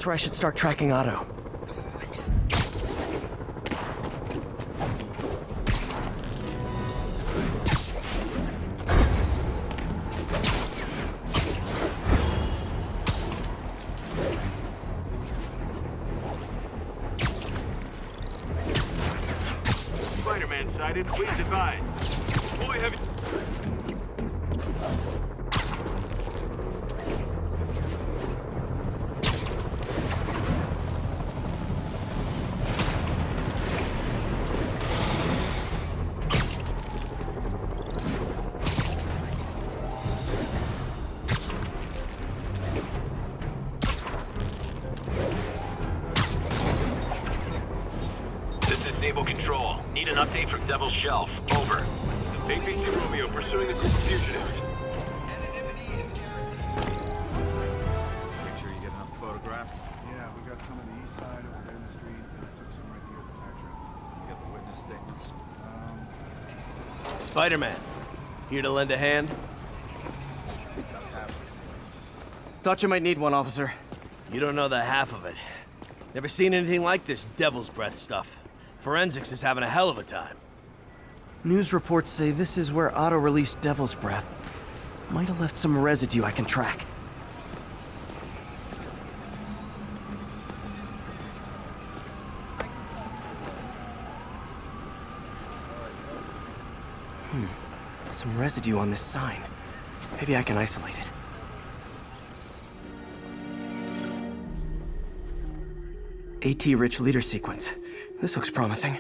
where I should start tracking Otto. Spider-Man sighted. Please advise. Boy, heavy. Naval Control. Need an update from Devil's Shelf. Over. APC Romeo pursuing a group of fugitives. Make sure you get enough photographs. Yeah, we got some on the east side over there in the street, and I took some right here at the factory. You got the witness statements. Spider-Man, here to lend a hand? Thought you might need one, officer. You don't know the half of it. Never seen anything like this devil's breath stuff. Forensics is having a hell of a time. News reports say this is where Otto released Devil's Breath. Might have left some residue I can track. Some residue on this sign. Maybe I can isolate it. AT-rich leader sequence. This looks promising.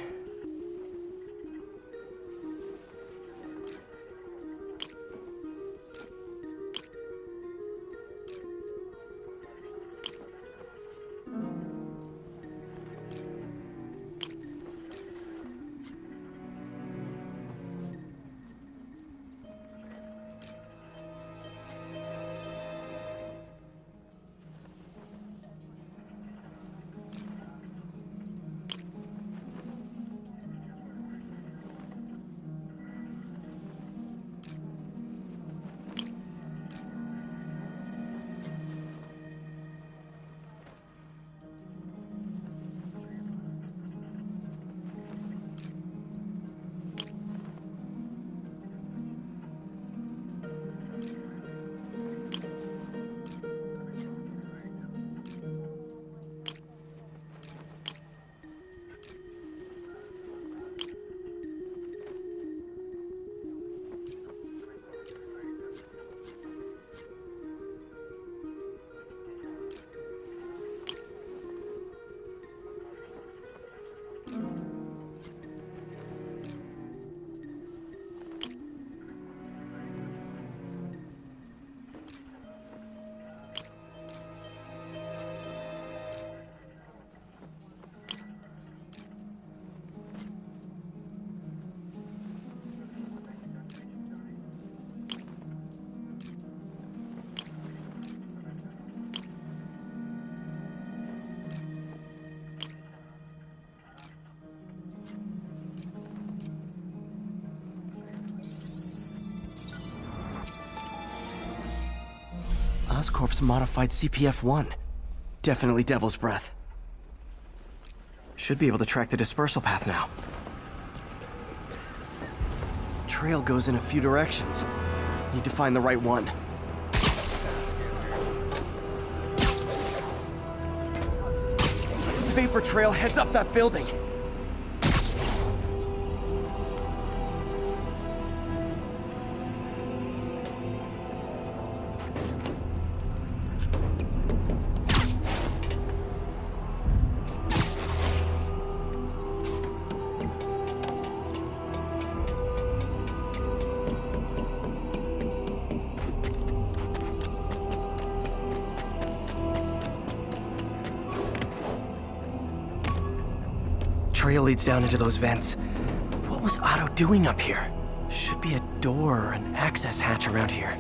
Oscorp's modified CPF-1. Definitely Devil's Breath. Should be able to track the dispersal path now. Trail goes in a few directions. Need to find the right one. Vapor trail heads up that building. Trail leads down into those vents. What was Otto doing up here? Should be a door or an access hatch around here.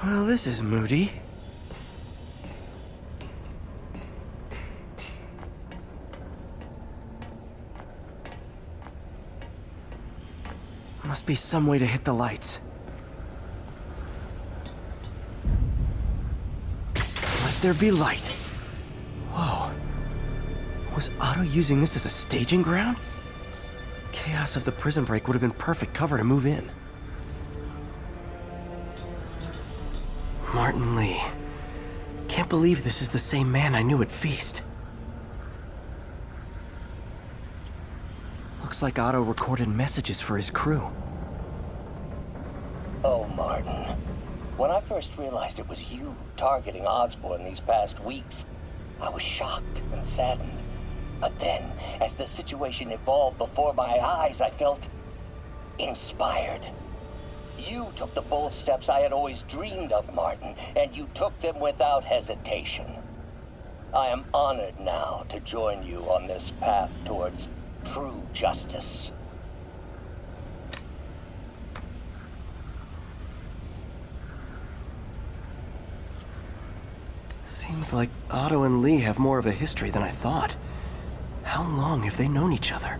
Well, this is moody. Must be some way to hit the lights. Let there be light. Whoa. Was Otto using this as a staging ground? Chaos of the prison break would have been perfect cover to move in. Martin Lee. Can't believe this is the same man I knew at Feast. Looks like Otto recorded messages for his crew. Oh, Martin. When I first realized it was you targeting Osborn these past weeks, I was shocked and saddened. But then, as the situation evolved before my eyes, I felt inspired. You took the bold steps I had always dreamed of, Martin, and you took them without hesitation. I am honored now to join you on this path towards true justice. Seems like Otto and Lee have more of a history than I thought. How long have they known each other?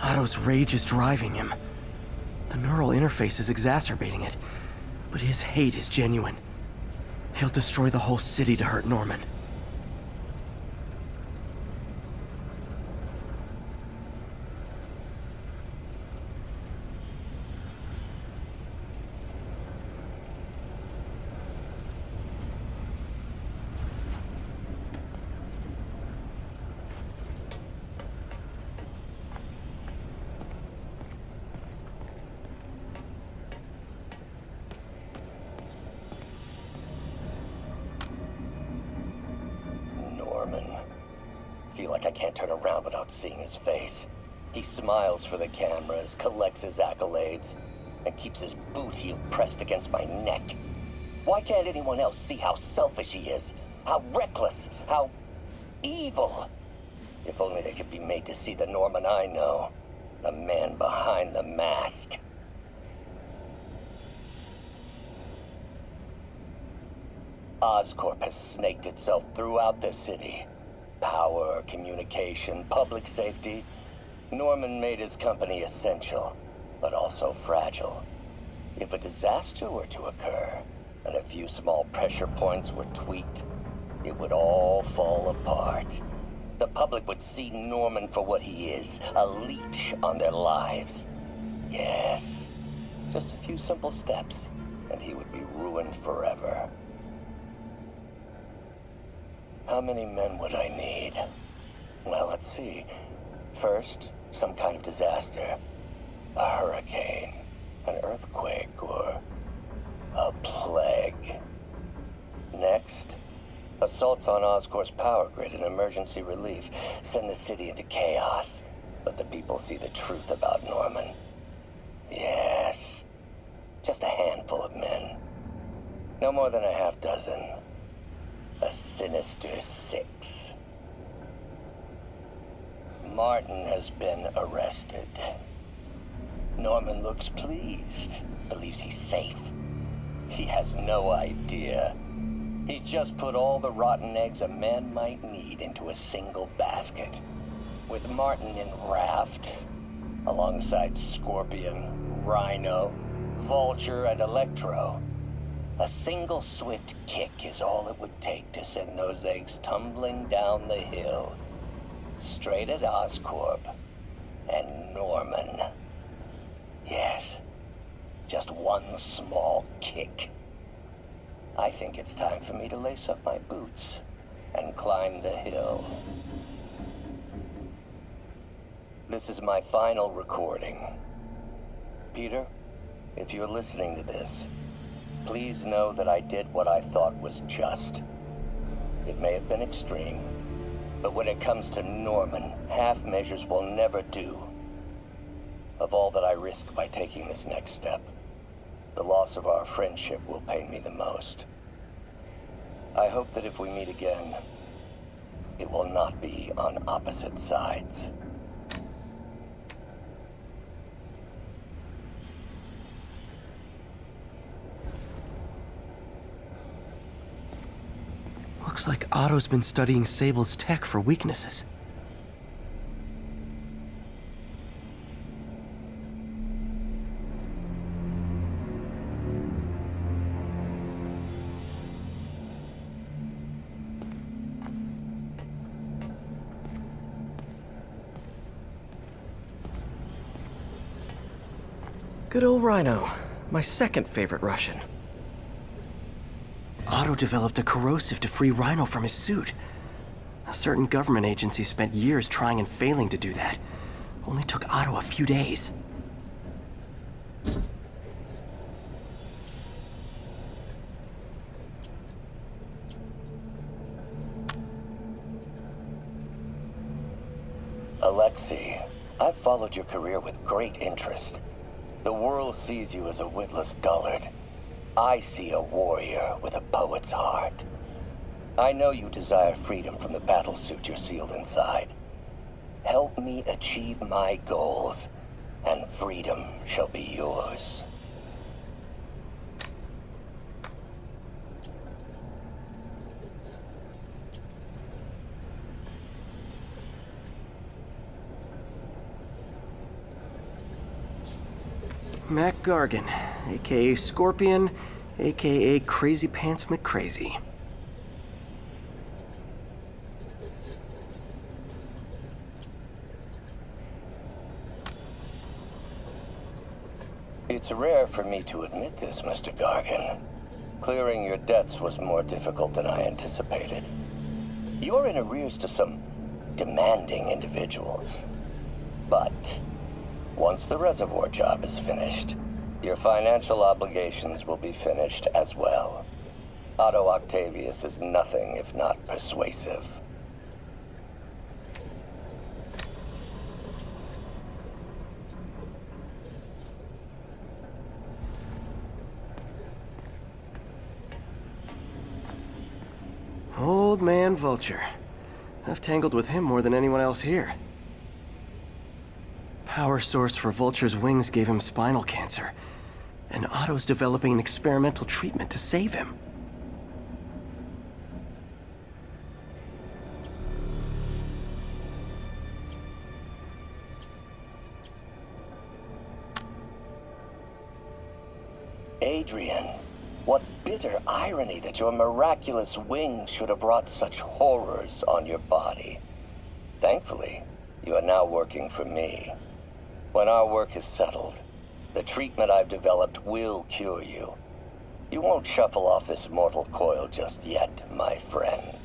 Otto's rage is driving him. The neural interface is exacerbating it, but his hate is genuine. He'll destroy the whole city to hurt Norman. Feel like I can't turn around without seeing his face. He smiles for the cameras, collects his accolades, and keeps his boot heel pressed against my neck. Why can't anyone else see how selfish he is? How reckless, how evil? If only they could be made to see the Norman I know. The man behind the mask. Oscorp has snaked itself throughout the city. Power, communication, public safety. Norman made his company essential, but also fragile. If a disaster were to occur, and a few small pressure points were tweaked, it would all fall apart. The public would see Norman for what he is, a leech on their lives. Yes, just a few simple steps, and he would be ruined forever. How many men would I need? Well, let's see. First, some kind of disaster. A hurricane, an earthquake, or a plague. Next, assaults on Oscorp's power grid and emergency relief send the city into chaos. Let the people see the truth about Norman. Yes, just a handful of men. No more than a half dozen. A sinister 6. Martin has been arrested. Norman looks pleased, believes he's safe. He has no idea. He's just put all the rotten eggs a man might need into a single basket. With Martin in raft, alongside Scorpion, Rhino, Vulture, and Electro, a single swift kick is all it would take to send those eggs tumbling down the hill, straight at Oscorp and Norman. Yes, just one small kick. I think it's time for me to lace up my boots and climb the hill. This is my final recording. Peter, if you're listening to this, please know that I did what I thought was just. It may have been extreme, but when it comes to Norman, half measures will never do. Of all that I risk by taking this next step, the loss of our friendship will pain me the most. I hope that if we meet again, it will not be on opposite sides. Looks like Otto's been studying Sable's tech for weaknesses. Good old Rhino, my second favorite Russian. Otto developed a corrosive to free Rhino from his suit. A certain government agency spent years trying and failing to do that. Only took Otto a few days. Alexei, I've followed your career with great interest. The world sees you as a witless dullard. I see a warrior with a poet's heart. I know you desire freedom from the battlesuit you're sealed inside. Help me achieve my goals, and freedom shall be yours. Mac Gargan, aka Scorpion, aka Crazy Pants McCrazy. It's rare for me to admit this, Mr. Gargan. Clearing your debts was more difficult than I anticipated. You're in arrears to some demanding individuals. But once the reservoir job is finished, your financial obligations will be finished as well. Otto Octavius is nothing if not persuasive. Old man Vulture. I've tangled with him more than anyone else here. Power source for Vulture's wings gave him spinal cancer, and Otto's developing an experimental treatment to save him. Adrian, what bitter irony that your miraculous wings should have brought such horrors on your body. Thankfully, you are now working for me. When our work is settled, the treatment I've developed will cure you. You won't shuffle off this mortal coil just yet, my friend.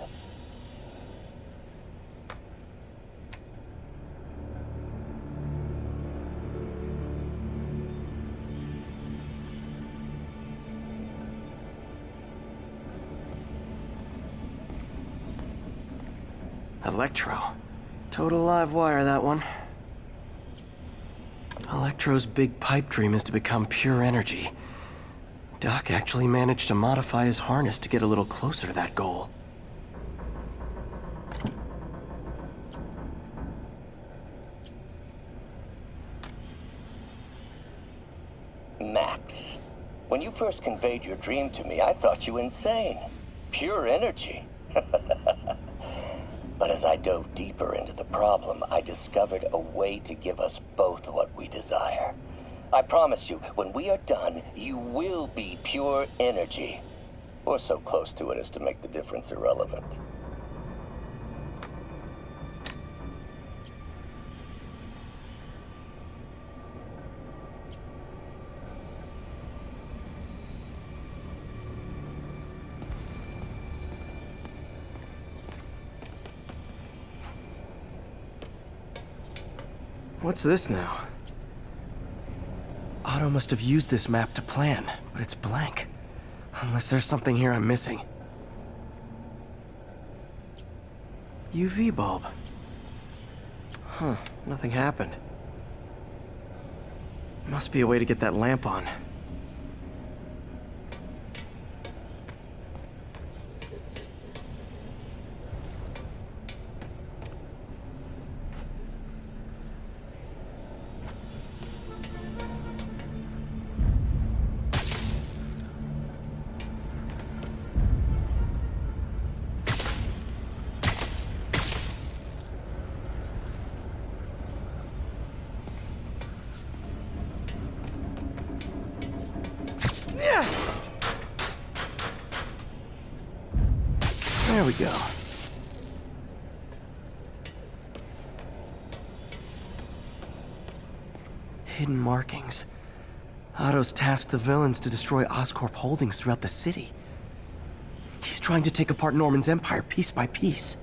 Electro. Total live wire, that one. Electro's big pipe dream is to become pure energy. Doc actually managed to modify his harness to get a little closer to that goal. Max, when you first conveyed your dream to me, I thought you insane. Pure energy. But as I dove deeper into the problem, I discovered a way to give us both what we desire. I promise you, when we are done, you will be pure energy. Or so close to it as to make the difference irrelevant. What's this now? Otto must have used this map to plan, but it's blank. Unless there's something here I'm missing. UV bulb. Huh, nothing happened. Must be a way to get that lamp on. There we go. Hidden markings. Otto's tasked the villains to destroy Oscorp holdings throughout the city. He's trying to take apart Norman's empire piece by piece.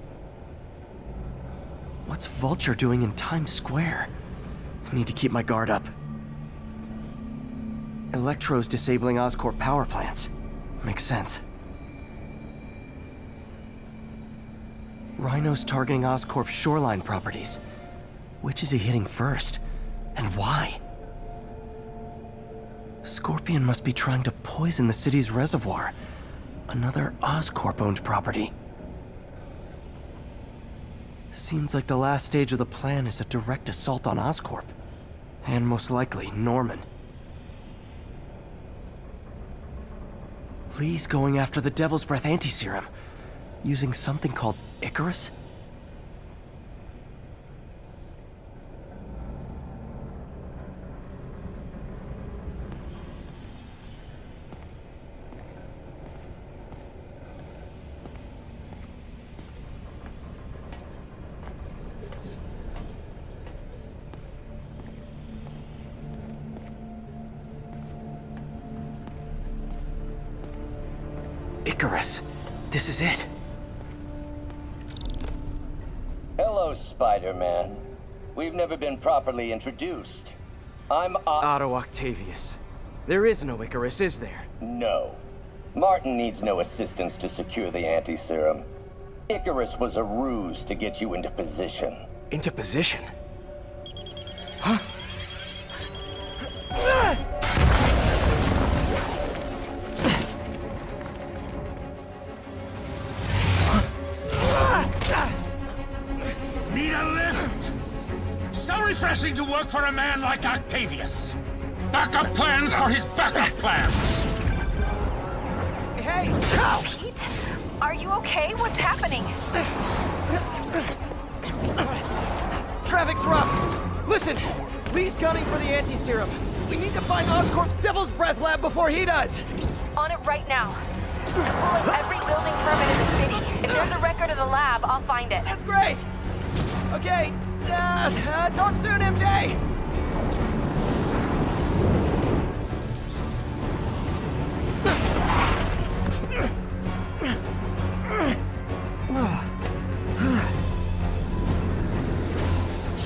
What's Vulture doing in Times Square? I need to keep my guard up. Electro's disabling Oscorp power plants. Makes sense. Rhino's targeting Oscorp's shoreline properties. Which is he hitting first? And why? Scorpion must be trying to poison the city's reservoir. Another Oscorp-owned property. Seems like the last stage of the plan is a direct assault on Oscorp. And most likely, Norman. Lee's going after the Devil's Breath anti-serum, using something called Icarus? Icarus. This is it. Hello, Spider-Man. We've never been properly introduced. I'm Otto Octavius. There is no Icarus, is there? No. Martin needs no assistance to secure the anti-serum. Icarus was a ruse to get you into position. Into position? Huh? Need a lift? So refreshing to work for a man like Octavius. Backup plans for his backup plans. Hey! Pete? Are you okay? What's happening? Traffic's rough. Listen, Lee's gunning for the anti-serum. We need to find Oscorp's Devil's Breath lab before he does. On it right now. I'm pulling every building permit in the city. If there's a record of the lab, I'll find it. That's great. Okay, talk soon, MJ.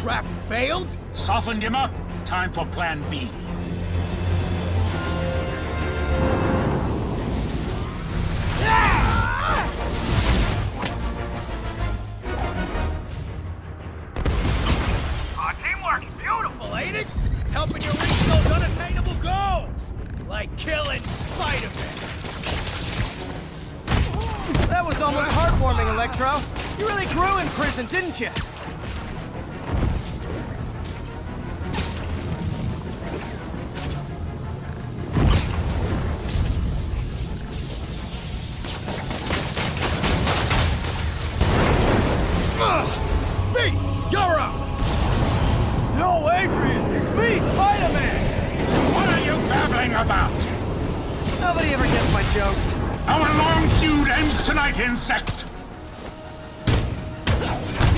Trap failed? Softened him up. Time for plan B. Teamwork, beautiful, ain't it? Helping you reach those unattainable goals, like killing Spider-Man. That was almost heartwarming, Electro. You really grew in prison, didn't you? You're up! No, Adrian! It's me, Spider-Man! What are you babbling about? Nobody ever gets my jokes. Our long feud ends tonight, insect.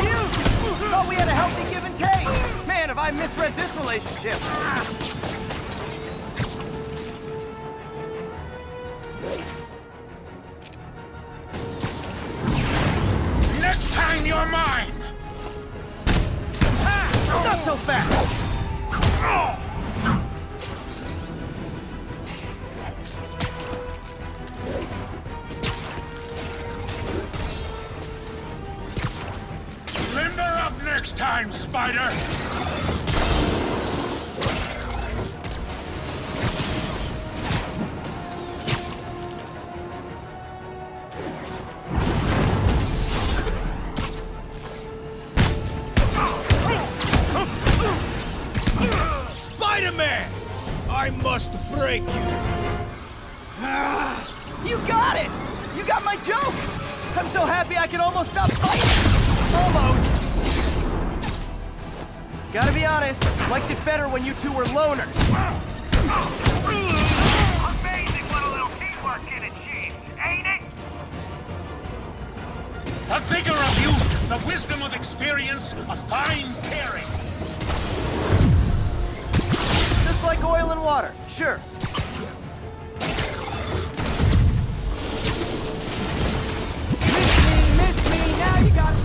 You! Thought we had a healthy give and take! Man, have I misread this relationship! Next time you're mine! Not so fast! Limber up next time, Spider! Spider-Man! I must break you. You got it! You got my joke! I'm so happy I can almost stop fighting! Almost! Gotta be honest, liked it better when you two were loners. Amazing working achieved, ain't it? The vigor of youth, the wisdom of experience, a fine pairing. Just like oil and water, sure. Miss me, now you got it.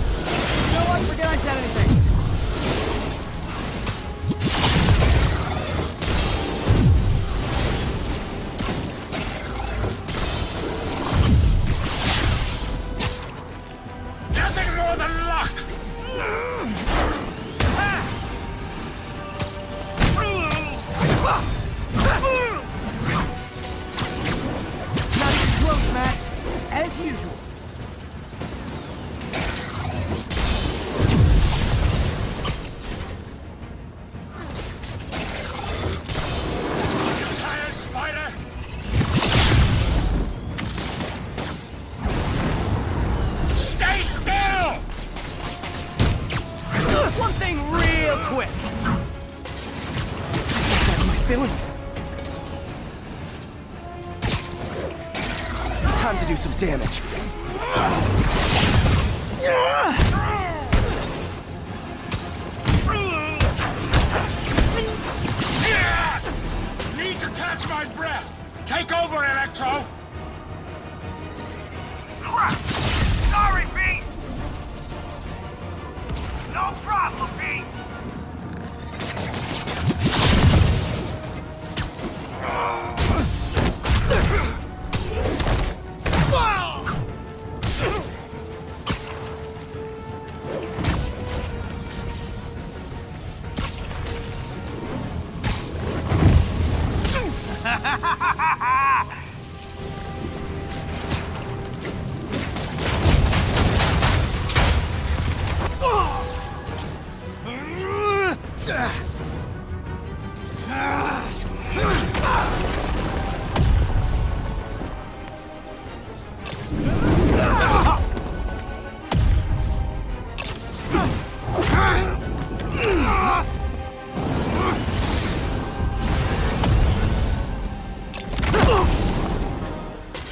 You know what, forget I said anything. Nothing more than luck! Not even close, Max. As usual. Tired, Spider? Stay still! One thing real quick. My feelings. Time to do some damage. Need to catch my breath. Take over, Electro. Sorry, Pete. No problem, Pete.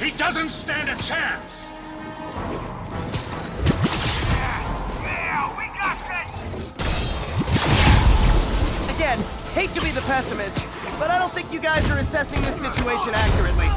He doesn't stand a chance! Yeah, we got this! Again, hate to be the pessimist, but I don't think you guys are assessing this situation accurately.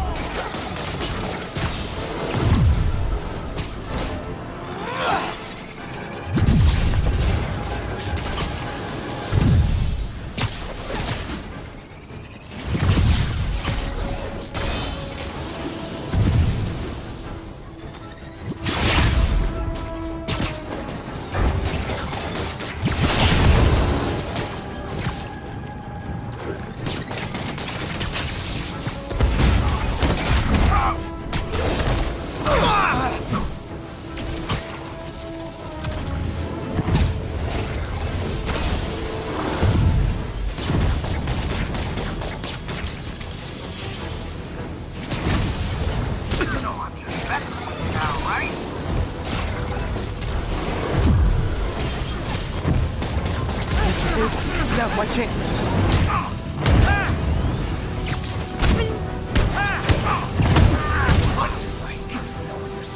Now's my chance.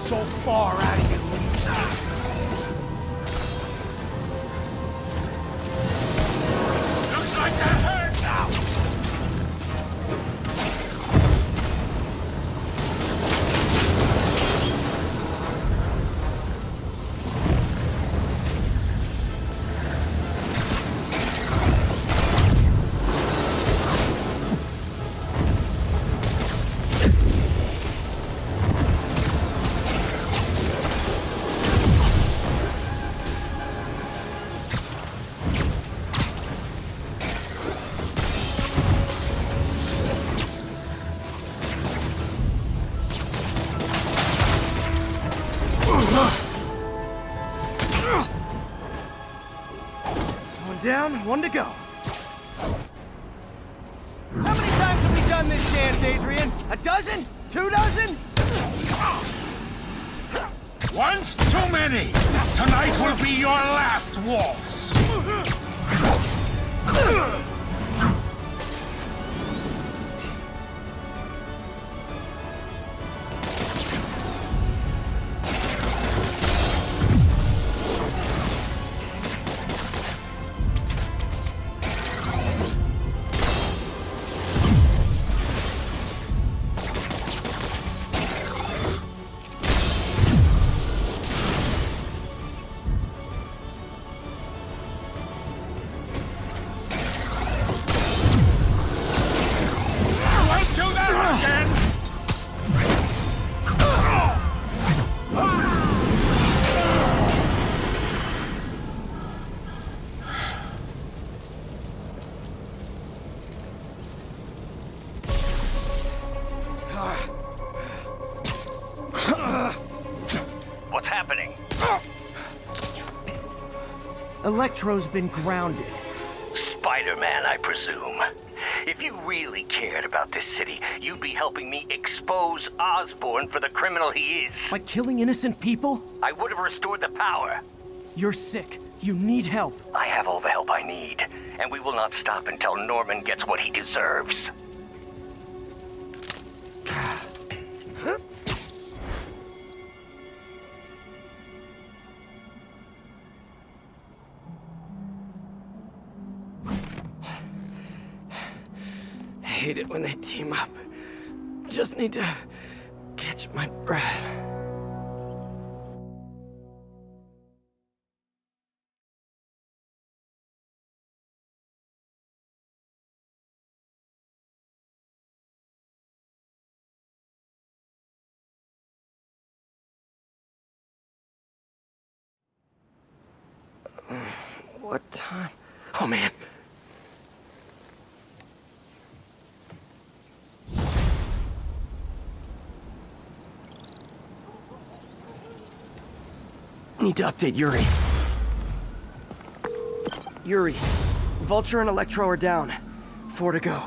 So far out of here. Looks like they're hurt now! One down, one to go. How many times have we done this dance, Adrian? A dozen? 2 dozen? Once too many! Tonight will be your last waltz! Electro's been grounded. Spider-Man, I presume. If you really cared about this city, you'd be helping me expose Osborn for the criminal he is. By killing innocent people? I would have restored the power. You're sick. You need help. I have all the help I need, and we will not stop until Norman gets what he deserves. I hate it when they team up. Just need to catch my breath. What time? Oh, man. Need to update Yuri. Yuri, Vulture and Electro are down. 4 to go.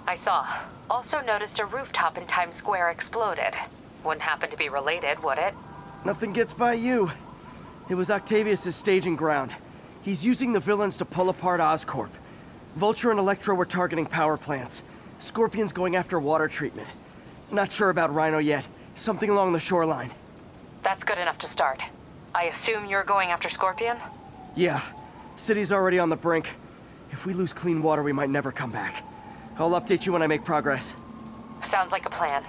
I saw. Also noticed a rooftop in Times Square exploded. Wouldn't happen to be related, would it? Nothing gets by you. It was Octavius' staging ground. He's using the villains to pull apart Oscorp. Vulture and Electro were targeting power plants. Scorpion's going after water treatment. Not sure about Rhino yet. Something along the shoreline. That's good enough to start. I assume you're going after Scorpion? Yeah. City's already on the brink. If we lose clean water, we might never come back. I'll update you when I make progress. Sounds like a plan.